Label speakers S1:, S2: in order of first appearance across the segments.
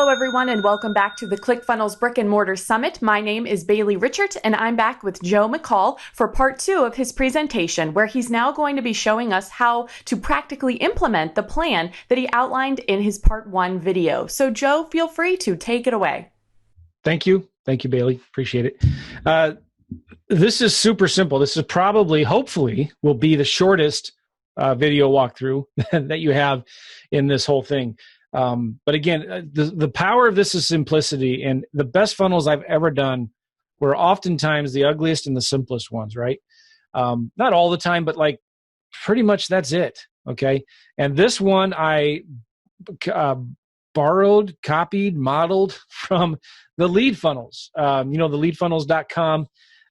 S1: Hello, everyone, and welcome back to the ClickFunnels Brick and Mortar Summit. My name is Bailey Richert, and I'm back with Joe McCall for part 2 of his presentation, where he's now going to be showing us how to practically implement the plan that he outlined in his part 1 video. So, Joe, feel free to take it away.
S2: Thank you. Thank you, Bailey. Appreciate it. This is super simple. This is probably, hopefully, will be the shortest video walkthrough that you have in this whole thing. But again, the power of this is simplicity, and the best funnels I've ever done were oftentimes the ugliest and the simplest ones, right? Not all the time, but like pretty much that's it, okay? And this one I borrowed, copied, modeled from the lead funnels. The leadfunnels.com.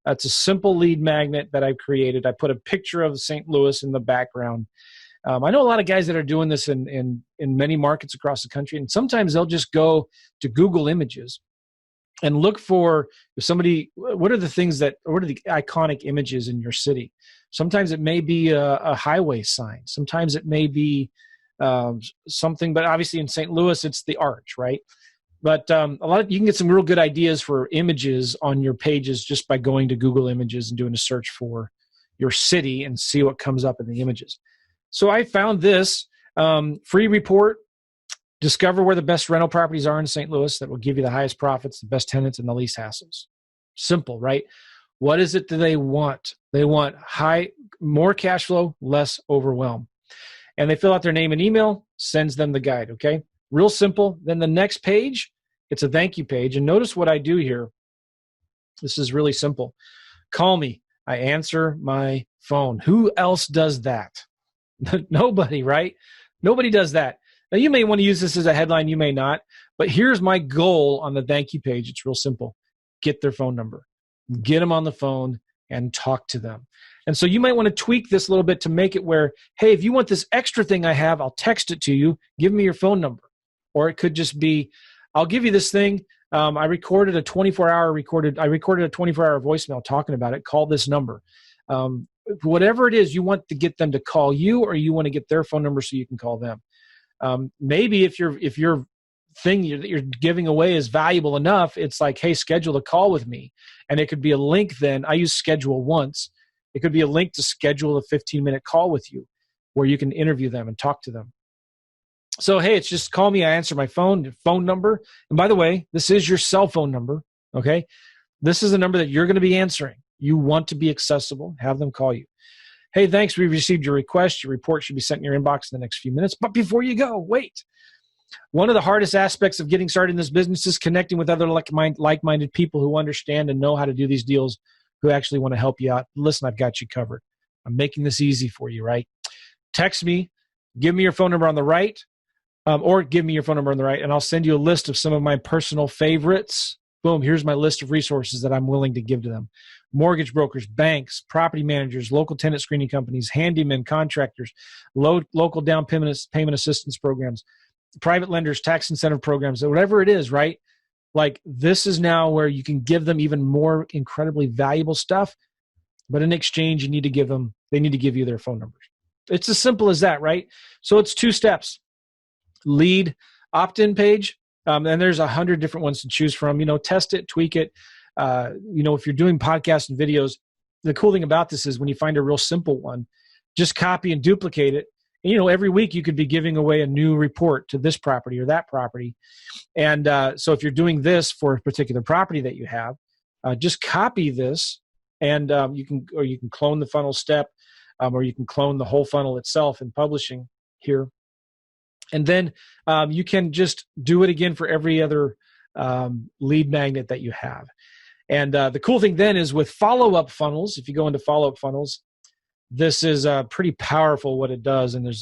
S2: It's a simple lead magnet that I've created. I put a picture of St. Louis in the background. I know a lot of guys that are doing this in many markets across the country, and sometimes they'll just go to Google Images and look for what are the iconic images in your city? Sometimes it may be a highway sign. Sometimes it may be something, but obviously in St. Louis, it's the arch, right? But you can get some real good ideas for images on your pages just by going to Google Images and doing a search for your city and see what comes up in the images. So I found this free report, discover where the best rental properties are in St. Louis that will give you the highest profits, the best tenants, and the least hassles. Simple, right? What is it that they want? They want more cash flow, less overwhelm. And they fill out their name and email, sends them the guide, okay? Real simple. Then the next page, it's a thank you page. And notice what I do here. This is really simple. Call me. I answer my phone. Who else does that? Nobody, right? Nobody does that. Now, you may want to use this as a headline. You may not. But here's my goal on the thank you page. It's real simple. Get their phone number. Get them on the phone and talk to them. And so you might want to tweak this a little bit to make it where, hey, if you want this extra thing I have, I'll text it to you. Give me your phone number. Or it could just be, I'll give you this thing. I recorded a 24-hour voicemail talking about it. Call this number. Whatever it is, you want to get them to call you, or you want to get their phone number so you can call them. Maybe if your thing that you're giving away is valuable enough, it's like, hey, schedule a call with me. And it could be a link then. I use schedule once. It could be a link to schedule a 15-minute call with you where you can interview them and talk to them. So, hey, it's just call me. I answer my phone number. And by the way, this is your cell phone number, okay? This is a number that you're going to be answering. You want to be accessible. Have them call you. Hey, thanks. We've received your request. Your report should be sent in your inbox in the next few minutes. But before you go, wait. One of the hardest aspects of getting started in this business is connecting with other like-minded people who understand and know how to do these deals, who actually want to help you out. Listen, I've got you covered. I'm making this easy for you, right? Text me. Give me your phone number on the right. Or give me your phone number on the right, and I'll send you a list of some of my personal favorites. Boom, here's my list of resources that I'm willing to give to them. Mortgage brokers, banks, property managers, local tenant screening companies, handymen, contractors, local down payment assistance programs, private lenders, tax incentive programs, whatever it is, right? Like, this is now where you can give them even more incredibly valuable stuff, but in exchange, they need to give you their phone numbers. It's as simple as that, right? So it's 2 steps. Lead opt-in page, and there's 100 different ones to choose from. Test it, tweak it. If you're doing podcasts and videos, the cool thing about this is when you find a real simple one, just copy and duplicate it. And, every week you could be giving away a new report to this property or that property. And so if you're doing this for a particular property that you have, just copy this, and you can clone the funnel step, or you can clone the whole funnel itself in publishing here. And then you can just do it again for every other lead magnet that you have. And the cool thing then is with follow-up funnels, if you go into follow-up funnels, this is pretty powerful what it does. And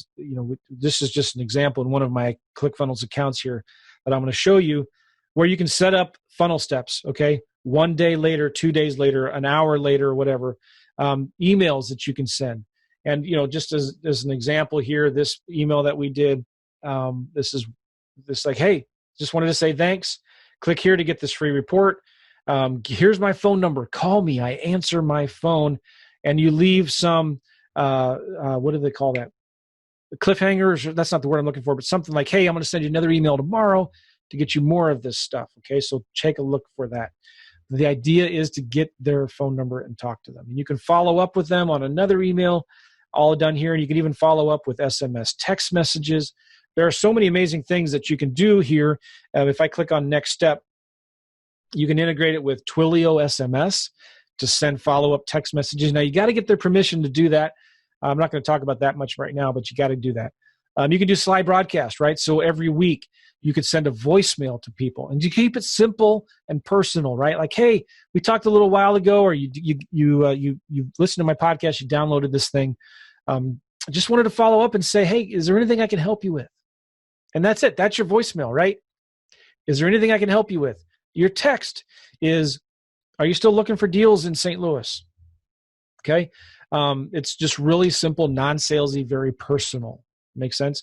S2: this is just an example in one of my ClickFunnels accounts here that I'm going to show you, where you can set up funnel steps, okay? 1 day later, 2 days later, an hour later, or whatever, emails that you can send. And, just as an example here, this email that we did, this like, hey, just wanted to say thanks. Click here to get this free report. Here's my phone number. Call me. I answer my phone. And you leave some, what do they call that? Cliffhangers. That's not the word I'm looking for, but something like, hey, I'm going to send you another email tomorrow. to get you more of this stuff. Okay, so take a look for that. The idea is to get their phone number and talk to them. And you can follow up with them on another email, all done here. And you can even follow up with SMS text messages. There are so many amazing things that you can do here. If I click on next step, you can integrate it with Twilio SMS to send follow-up text messages. Now, you got to get their permission to do that. I'm not going to talk about that much right now, but you got to do that. You can do slide broadcast, right? So every week you could send a voicemail to people, and you keep it simple and personal, right? Like, hey, we talked a little while ago, or you listened to my podcast, you downloaded this thing. I just wanted to follow up and say, hey, is there anything I can help you with? And that's it. That's your voicemail, right? Is there anything I can help you with? Your text is, are you still looking for deals in St. Louis? Okay. It's just really simple, non-salesy, very personal. Makes sense?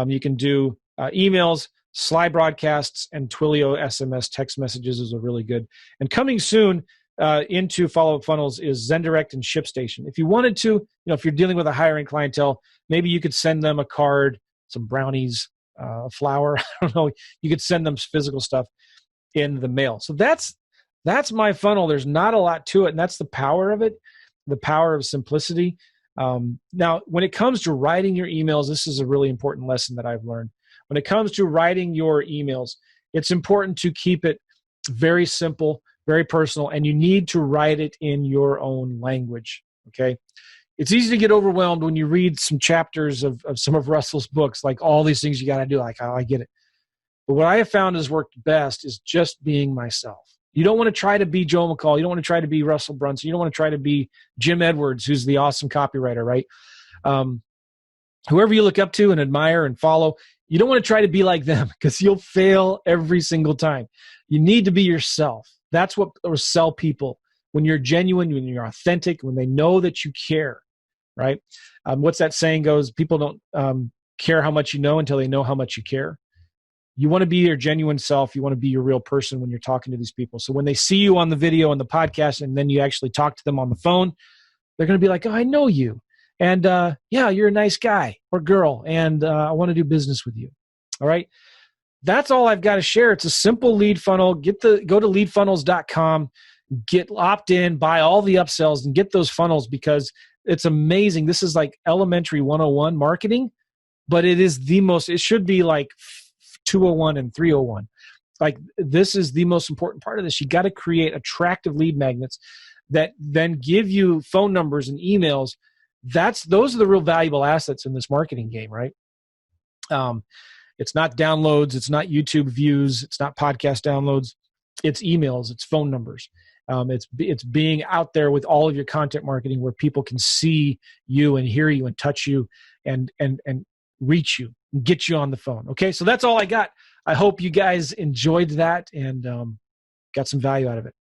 S2: You can do emails, slide broadcasts, and Twilio SMS text messages is a really good. And coming soon into follow-up funnels is ZenDirect and ShipStation. If you wanted to, if you're dealing with a higher-end clientele, maybe you could send them a card, some brownies, a flower. I don't know. You could send them physical stuff in the mail. So that's my funnel. There's not a lot to it, and that's the power of it, the power of simplicity. Now, when it comes to writing your emails, this is a really important lesson that I've learned. When it comes to writing your emails, it's important to keep it very simple, very personal, and you need to write it in your own language, okay? It's easy to get overwhelmed when you read some chapters of some of Russell's books, like all these things you got to do, like, oh, I get it. But what I have found has worked best is just being myself. You don't want to try to be Joe McCall. You don't want to try to be Russell Brunson. You don't want to try to be Jim Edwards, who's the awesome copywriter, right? Whoever you look up to and admire and follow, you don't want to try to be like them because you'll fail every single time. You need to be yourself. That's what will sell people. When you're genuine, when you're authentic, when they know that you care, right? What's that saying goes? People don't care how much you know until they know how much you care. You want to be your genuine self. You want to be your real person when you're talking to these people. So when they see you on the video and the podcast, and then you actually talk to them on the phone, they're going to be like, oh, I know you. And yeah, you're a nice guy or girl. And I want to do business with you. All right. That's all I've got to share. It's a simple lead funnel. Go to leadfunnels.com, get opt in, buy all the upsells and get those funnels because it's amazing. This is like elementary 101 marketing, but it should be like 201 and 301. Like this is the most important part of this. You got to create attractive lead magnets that then give you phone numbers and emails. Those are the real valuable assets in this marketing game, right? It's not downloads. It's not YouTube views. It's not podcast downloads. It's emails. It's phone numbers. It's being out there with all of your content marketing where people can see you and hear you and touch you and reach you and get you on the phone. Okay, so that's all I got. I hope you guys enjoyed that and got some value out of it.